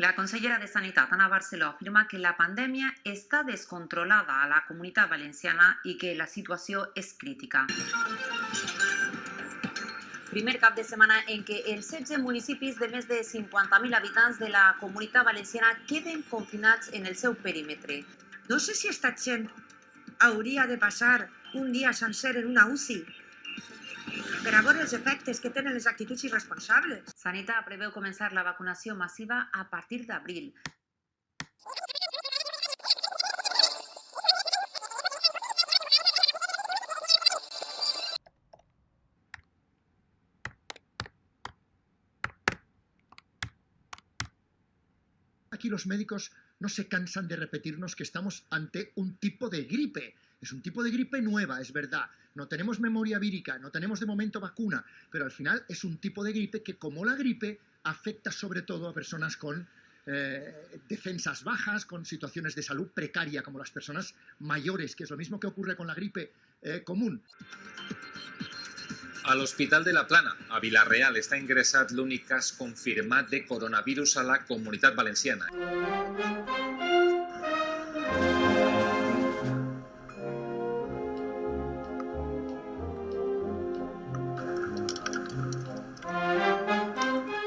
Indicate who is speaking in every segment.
Speaker 1: La consellera de Sanitat, Ana Barceló, afirma que la pandèmia està descontrolada a la Comunitat Valenciana i que la situació és crítica. Primer cap de setmana en què els 16 municipis de més de 50.000 habitants de la Comunitat Valenciana queden confinats en el seu perímetre.
Speaker 2: No sé si esta gent hauria de passar un dia sencer en una UCI per a veure els efectes que tenen les actituds irresponsables.
Speaker 1: Sanitat preveu començar la vacunació massiva a partir d'abril.
Speaker 3: Aquí los médicos no se cansan de repetirnos que estamos ante un tipo de gripe. Es un tipo de gripe nueva, es verdad. No tenemos memoria vírica, no tenemos de momento vacuna, pero al final es un tipo de gripe que, como la gripe, afecta sobre todo a personas con defensas bajas, con situaciones de salud precaria, como las personas mayores, que es lo mismo que ocurre con la gripe común.
Speaker 4: A l'Hospital de la Plana, a Vila-real, està ingressat l'únic cas confirmat de coronavirus a la Comunitat Valenciana.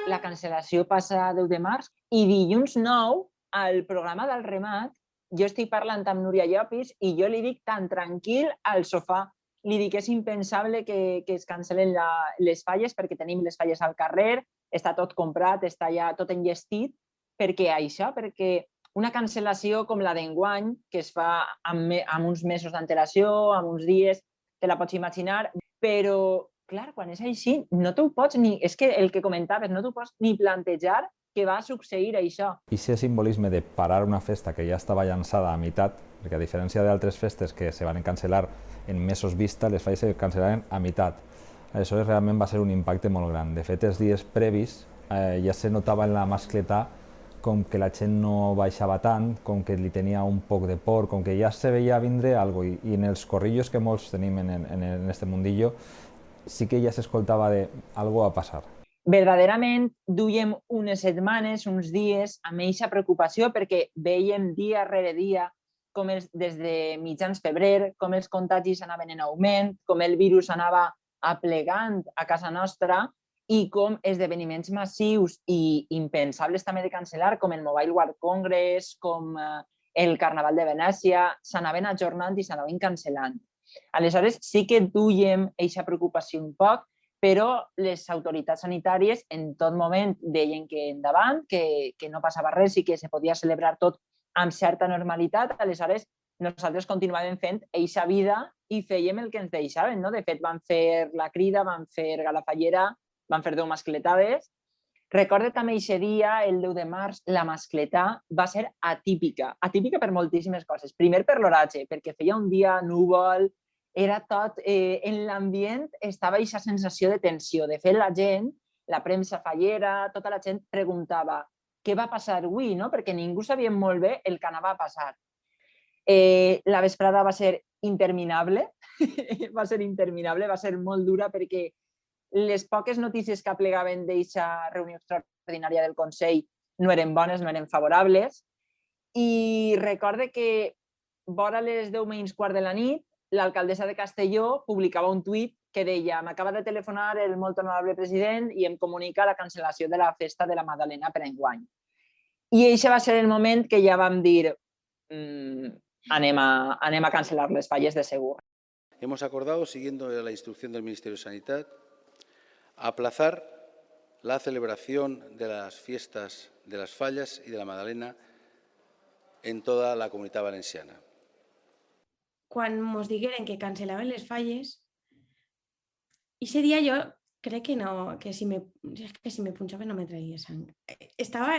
Speaker 5: La cancel·lació passa a 10 de març i dilluns 9, al programa del Remat, jo estic parlant amb Núria Llopis i jo li dic tan tranquil al sofà. Li dic que és impensable que es cancel·len les falles perquè tenim les falles al carrer, està tot comprat, està ja tot enllestit. Per què això? Perquè una cancel·lació com la d'enguany, que es fa amb uns mesos d'antelació, amb uns dies, te la pots imaginar, però, clar, quan és així, no t'ho pots ni... És que el que comentaves, no t'ho pots ni plantejar que va succeir això.
Speaker 6: I aquest simbolisme de parar una festa que ja estava llançada a meitat, perquè a diferència d'altres festes que se van cancel·lar en mesos vista, les falles se cancel·laren a meitat. Aleshores, realment va ser un impacte molt gran. De fet, els dies previs ja se notava en la mascletà com que la gent no baixava tant, com que li tenia un poc de por, com que ja se veia vindre alguna cosa. I en els corrillos que molts tenim en este mundillo, sí que ja s'escoltava de algo a passar.
Speaker 5: Verdaderament duiem unes setmanes, uns dies, amb aquesta preocupació perquè veiem dia rere dia com des de mitjans febrer, com els contagis anaven en augment, com el virus anava aplegant a casa nostra i com esdeveniments massius i impensables també de cancel·lar, com el Mobile World Congress, com el Carnaval de Venècia, s'anaven ajornant i s'anaven cancel·lant. Aleshores, sí que duiem aquesta preocupació un poc, però les autoritats sanitàries en tot moment deien que endavant, que no passava res i que se podia celebrar tot amb certa normalitat. Aleshores, nosaltres continuàvem fent eixa vida i fèiem el que ens deixaven. De fet, vam fer la crida, vam fer Galafallera, vam fer 10 mascletades. Recordo també eixe dia, el 10 de març, la mascletà va ser atípica. Atípica per moltíssimes coses. Primer per l'oratge, perquè feia un dia núvol, era tot, en l'ambient estava aquesta sensació de tensió. De fet, la gent, la premsa fallera, tota la gent preguntava què va passar avui, perquè ningú sabia molt bé el que anava a passar. La vesprada va ser interminable, va ser molt dura perquè les poques notícies que aplegaven d'aquesta reunió extraordinària del Consell no eren bones, no eren favorables. I recorde que vora les 10 menys quart de la nit, l'alcaldessa de Castelló publicava un tuit que deia: m'acaba de telefonar el molt honorable president i em comunica la cancel·lació de la festa de la Madalena per enguany. I aquest va ser el moment que ja vam dir anem a cancel·lar les falles de segur.
Speaker 7: Hemos acordado, siguiendo la instrucción del Ministerio de Sanidad, aplazar la celebración de las fiestas de las fallas y de la Madalena en toda la Comunitat Valenciana.
Speaker 8: Quan ens digueren que cancel·laven les falles, ese dia jo crec que no, que si me punxava no me traia sang. Estava,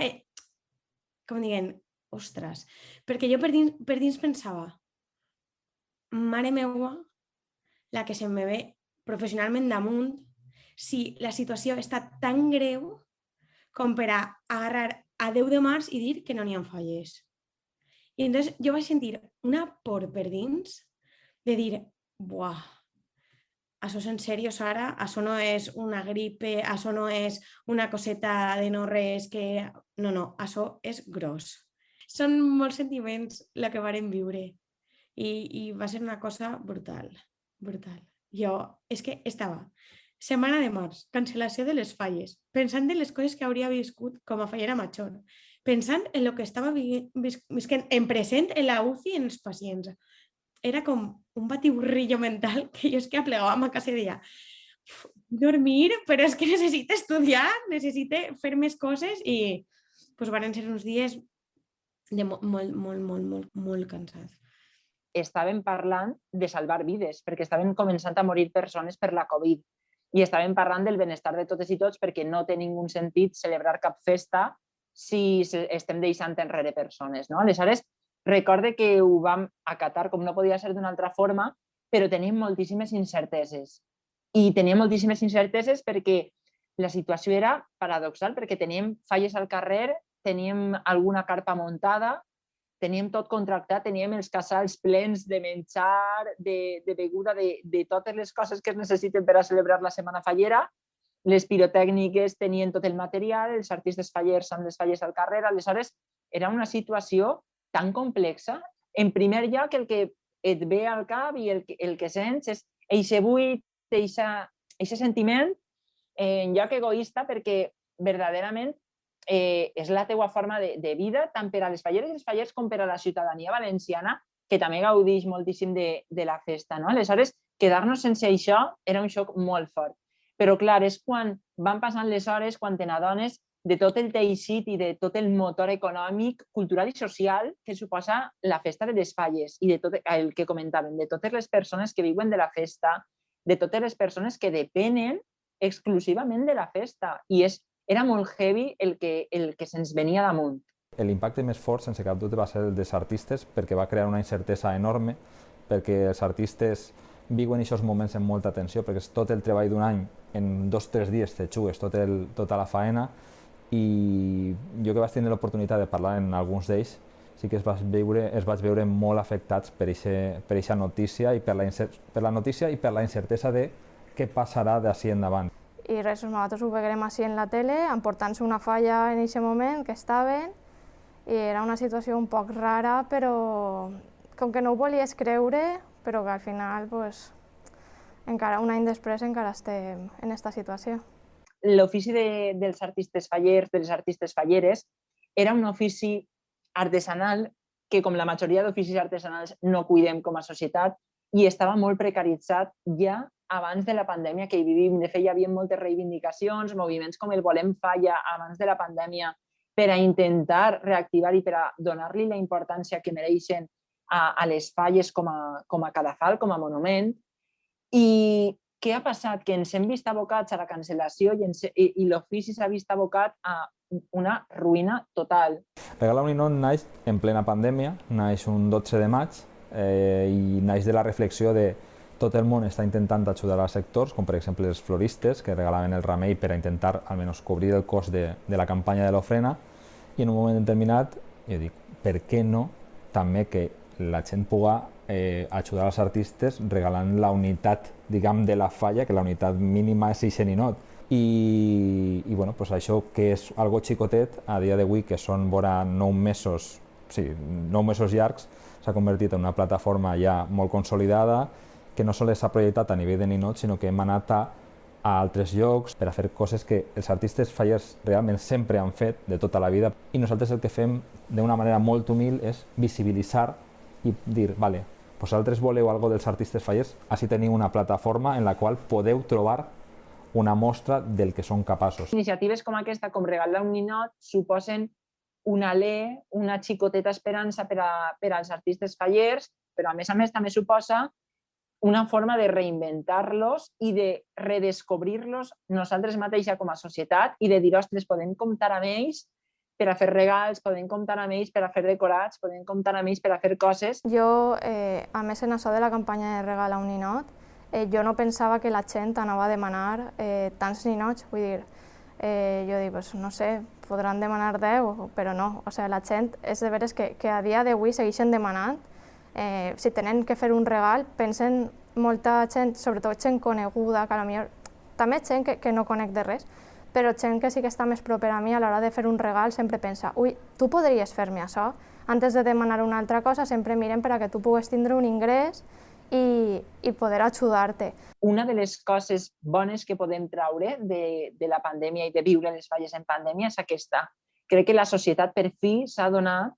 Speaker 8: com dient, ostres, perquè jo per dins pensava, mare meua, la que se me ve professionalment damunt, si la situació està tan greu com per a agarrar a 10 de març i dir que no n'hi ha falles. I entonces jo vaig sentir una por per dins de dir, buah, això és en sèrio, Sara, això no és una gripe, això no és una coseta de no res que... No, això és gros. Són molts sentiments el que vàrem viure i va ser una cosa brutal, brutal. Jo és que estava setmana de març, cancel·lació de les falles, pensant en les coses que hauria viscut com a fallera major, pensant en el que estava visquent en present en la UCI i en els pacients. Era com un batiburrillo mental que jo és que aplegava a casa i deia dormir, però és que necessito estudiar, necessito fer més coses i pues, van ser uns dies de molt cansats.
Speaker 5: Estaven parlant de salvar vides, perquè estaven començant a morir persones per la Covid i estaven parlant del benestar de totes i tots perquè no té ningú sentit celebrar cap festa si estem deixant enrere persones. No? Aleshores, recorde que ho vam acatar com no podia ser d'una altra forma, però tenim moltíssimes incerteses. I teníem moltíssimes incerteses perquè la situació era paradoxal, perquè teníem falles al carrer, teníem alguna carpa muntada, teníem tot contractat, teníem els casals plens de menjar, de beguda, de totes les coses que es necessiten per a celebrar la Setmana Fallera. Les pirotècniques tenien tot el material, els artistes fallers amb les falles al carrer. Aleshores, era una situació tan complexa. En primer lloc, el que et ve al cap i el que sents és eixe buit, eixe sentiment, en lloc egoista, perquè verdaderament és la teua forma de vida, tant per a les falleres i els fallers com per a la ciutadania valenciana, que també gaudeix moltíssim de la festa. No? Aleshores, quedar-nos sense això era un xoc molt fort. Però, clar, és quan van passant les hores, quan te n'adones de tot el teixit i de tot el motor econòmic, cultural i social que suposa la festa de les falles i de tot el que comentàvem, de totes les persones que viuen de la festa, de totes les persones que depenen exclusivament de la festa. I era molt heavy el que se'ns venia damunt.
Speaker 6: L'impacte més fort, sense cap dubte, va ser el dels artistes, perquè va crear una incertesa enorme, perquè els artistes viuen aquests moments amb molta tensió, perquè és tot el treball d'un any, en 2 o 3 dies te xugues tota la faena, i jo que vaig tenir l'oportunitat de parlar amb alguns d'ells, sí que es vaig veure molt afectats per aquesta notícia i per la notícia i per la incertesa de què passarà d'ací endavant.
Speaker 9: I res, nosaltres ho veurem així en la tele, emportant-se una falla en aquest moment que estaven, i era una situació un poc rara, però com que no ho volies creure, però que al final, pues, encara un any després, encara estem en aquesta situació.
Speaker 5: L'ofici dels artistes fallers, de les artistes falleres, era un ofici artesanal que, com la majoria d'oficis artesanals, no cuidem com a societat i estava molt precaritzat ja abans de la pandèmia que hi vivim. De fet, hi havia moltes reivindicacions, moviments com el Volem Falla abans de la pandèmia per a intentar reactivar i per a donar-li la importància que mereixen a les falles com a cadafal, com a monument. I què ha passat? Que ens hem vist abocats a la cancel·lació i l'ofici s'ha vist abocat a una ruïna total.
Speaker 6: Regala un ninot naix en plena pandèmia, naix un 12 de maig i naix de la reflexió de tot el món està intentant ajudar als sectors, com per exemple els floristes, que regalaven el remei per a intentar almenys cobrir el cost de la campanya de l'ofrena, i en un moment determinat jo dic, per què no també que la gent pugui ajudar als artistes regalant la unitat, diguem, de la falla, que la unitat mínima és eixe ninot. I bueno, pues això que és algo xicotet, a dia d'avui, que són vora 9 mesos llargs, s'ha convertit en una plataforma ja molt consolidada, que no sols s'ha projectat a nivell de ninot, sinó que hem anat a altres llocs per a fer coses que els artistes fallers realment sempre han fet de tota la vida. I nosaltres el que fem d'una manera molt humil és visibilitzar i dir, vale, vosaltres voleu alguna cosa dels artistes fallers, així teniu una plataforma en la qual podeu trobar una mostra del que són capaços.
Speaker 5: Iniciatives com aquesta, com regalar un ninot, suposen un alè, una xicoteta esperança per als artistes fallers, però a més també suposa una forma de reinventar-los i de redescobrir-los nosaltres mateixos com a societat i de dir, ostres, podem comptar amb ells per a fer regals, podem comptar amb ells per a fer decorats, podem comptar amb ells per a fer coses.
Speaker 9: Jo, a més en això de la campanya de Regala un ninot, jo no pensava que la gent anava a demanar tants ninots, vull dir, jo dic, pues, no sé, podran demanar 10, però no, o sigui, la gent és de veres que a dia d'avui segueixen demanant. Si tenen que fer un regal, pensen molta gent, sobretot gent coneguda, que potser també gent que no conec de res, però gent que sí que està més propera a mi, a l'hora de fer un regal sempre pensa, ui, tu podries fer-me això? Antes de demanar una altra cosa sempre miren per a que tu puguis tindre un ingrés i poder ajudar-te.
Speaker 5: Una de les coses bones que podem traure de la pandèmia i de viure les falles en pandèmia és aquesta. Crec que la societat per fi s'ha adonat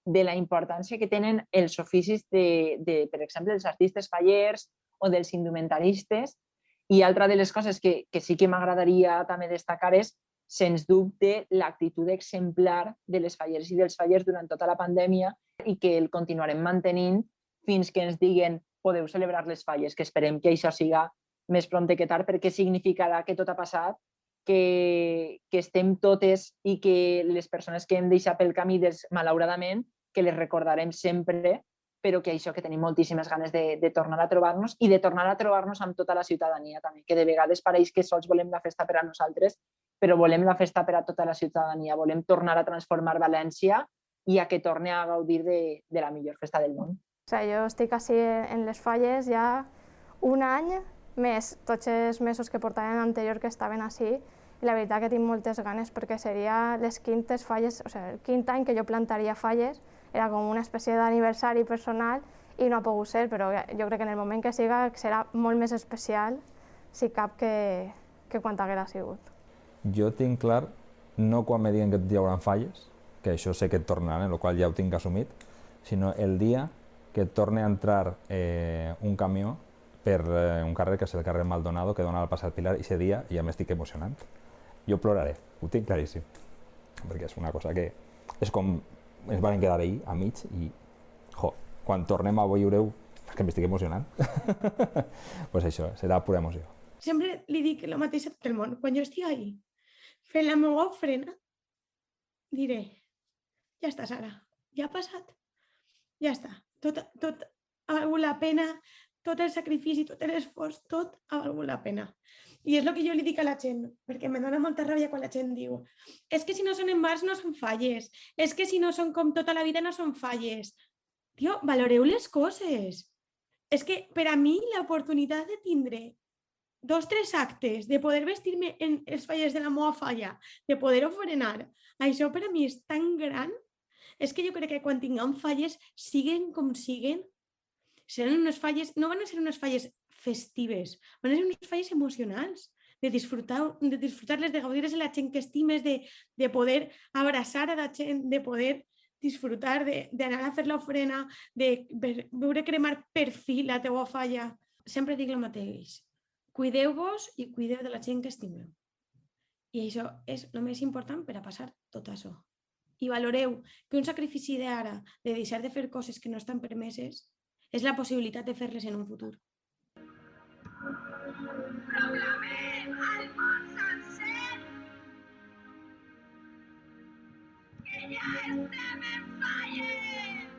Speaker 5: de la importància que tenen els oficis per exemple, dels artistes fallers o dels indumentaristes. I altra de les coses que sí que m'agradaria també destacar és, sens dubte, l'actitud exemplar de les falleres i dels fallers durant tota la pandèmia i que el continuarem mantenint fins que ens diguen podeu celebrar les falles, que esperem que això siga més prompte que tard, perquè significarà que tot ha passat, que estem totes i que les persones que hem deixat pel camí, malauradament, que les recordarem sempre, però que això, que tenim moltíssimes ganes de tornar a trobar-nos i de tornar a trobar-nos amb tota la ciutadania també, que de vegades pareix que sols volem la festa per a nosaltres, però volem la festa per a tota la ciutadania, volem tornar a transformar València i a que torni a gaudir de la millor festa del món.
Speaker 9: O sigui, jo estic així en les falles ja un any, més tots els mesos que portaven anterior que estaven així, i la veritat que tinc moltes ganes perquè seria les quintes falles, o sigui, el quint any que jo plantaria falles, era com una espècie d'aniversari personal i no ha pogut ser, però jo crec que en el moment que siga serà molt més especial, si cap, que quan haguera sigut.
Speaker 6: Jo tinc clar, no quan me diguen que hi haurà falles, que això sé que et tornaran, el qual ja ho tinc assumit, sinó el dia que torni a entrar un camió per un carrer que és el carrer Maldonado, que dona al Passat Pilar, i aquest dia ja m'estic emocionant. Jo ploraré, ho tinc claríssim, perquè és una cosa que és com ens van quedar ahir, a mig, i quan tornem a veure-ho, és que m'estic emocionant. Doncs això, serà pura emoció.
Speaker 8: Sempre li dic el mateix a tot el món. Quan jo estigui ahí fent la meva ofrena, diré, ja està, Sara, ja ha passat, ja està. Tot ha valgut la pena, tot el sacrifici, tot l'esforç, tot ha valgut la pena. I és el que jo li dic a la gent, perquè em dona molta ràbia quan la gent diu és que si no són en bars no són falles, és que si no són com tota la vida no són falles. Tio, valoreu les coses. És que per a mi l'oportunitat de tindre 2 o 3 actes, de poder vestir-me en els falles de la meva falla, de poder ofrenar, això per a mi és tan gran. És que jo crec que quan tinguem falles, siguen com siguen, seran unes falles, no van a ser unes falles festives, van a ser unes falles emocionals, de disfrutar-les, de gaudir de la gent que estimes, de poder abraçar a la gent, de poder disfrutar, d'anar a fer l'ofrena, de veure cremar per fi la teua falla. Sempre dic el mateix, cuideu-vos i cuideu de la gent que estimeu. I això és el més important per a passar tot això. I valoreu que un sacrifici d'ara, de deixar de fer coses que no estan permeses, és la possibilitat de fer-les en un futur.
Speaker 10: Proclamem al món sencer que ja estem en falles!